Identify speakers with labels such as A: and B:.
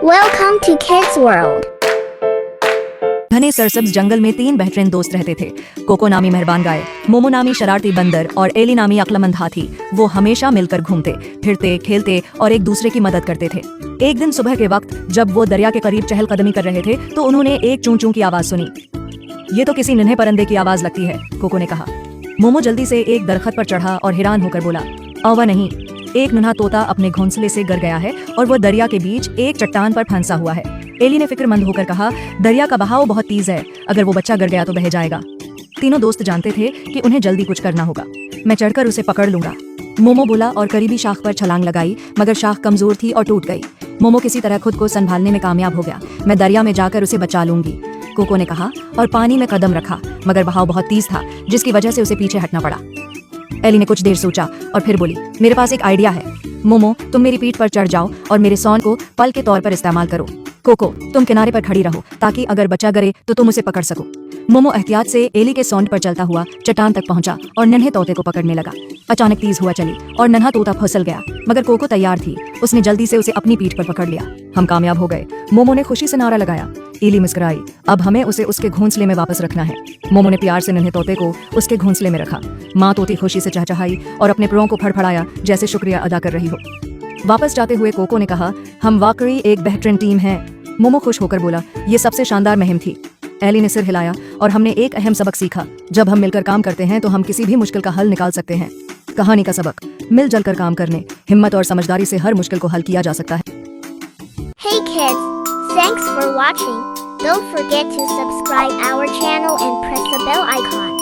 A: Welcome to Kids World.
B: घने सरसब्ज जंगल में 3 बेहतरीन दोस्त रहते थे। कोको नामी मेहरबान गाय, मोमो नामी शरारती बंदर और एली नामी अक्लमंद हाथी। वो हमेशा मिलकर घूमते, फिरते, खेलते और एक दूसरे की मदद करते थे। एक दिन सुबह के वक्त जब वो दरिया के करीब चहलकदमी कर रहे थे तो उन्होंने एक चूं चूं की आवाज सुनी। ये तो किसी नन्हे परिंदे की आवाज लगती है, कोको ने कहा। मोमो जल्दी से एक दरख्त पर चढ़ा और हैरान होकर बोला, अवा नहीं, एक नन्हा तोता अपने घोंसले से गिर गया है और वो दरिया के बीच एक चट्टान पर फंसा हुआ है। एली ने फिक्रमंद होकर कहा, दरिया का बहाव बहुत तेज है, अगर वो बच्चा गिर गया तो बह जाएगा। तीनों दोस्त जानते थे कि उन्हें जल्दी कुछ करना होगा। मैं चढ़कर उसे पकड़ लूंगा, मोमो बोला और करीबी शाख पर छलांग लगाई, मगर शाख कमजोर थी और टूट गई। मोमो किसी तरह खुद को संभालने में कामयाब हो गया। मैं दरिया में जाकर उसे बचा लूंगी, कोको ने कहा और पानी में कदम रखा, मगर बहाव बहुत तेज था जिसकी वजह से उसे पीछे हटना पड़ा। एली ने कुछ देर सोचा और फिर बोली, मेरे पास एक आइडिया है। मोमो, तुम मेरी पीठ पर चढ़ जाओ और मेरे सौन को पल के तौर पर इस्तेमाल करो। कोको, तुम किनारे पर खड़ी रहो ताकि अगर बच्चा गिरे तो तुम उसे पकड़ सको। मोमो एहतियात से एली के सौंड पर चलता हुआ चट्टान तक पहुंचा और नन्हे तोते को पकड़ने लगा। अचानक तेज हुआ चली और नन्हा तोता फिसल गया, मगर कोको तैयार थी। उसने जल्दी से उसे अपनी पीठ पर पकड़ लिया। हम कामयाब हो गए, मोमो ने खुशी से नारा लगाया। एली मुस्कुराई, अब हमें उसे उसके घोंसले में वापस रखना है। मोमो ने प्यार से नन्हे तोते को उसके घोंसले में रखा। माँ तोती खुशी से चहचहाई और अपने पैरों को फड़फड़ाया जैसे शुक्रिया अदा कर रही हो। वापस जाते हुए कोको ने कहा, हम वाकई एक बेहतरीन टीम हैं। मोमो खुश होकर बोला, ये सबसे शानदार मुहिम थी। एली ने सिर हिलाया और हमने एक अहम सबक सीखा, जब हम मिलकर काम करते हैं तो हम किसी भी मुश्किल का हल निकाल सकते हैं। कहानी का सबक, मिलजुल कर काम करने, हिम्मत और समझदारी से हर मुश्किल को हल किया जा सकता है।
A: Hey kids, thanks for watching. Don't forget to subscribe our channel and press the bell icon.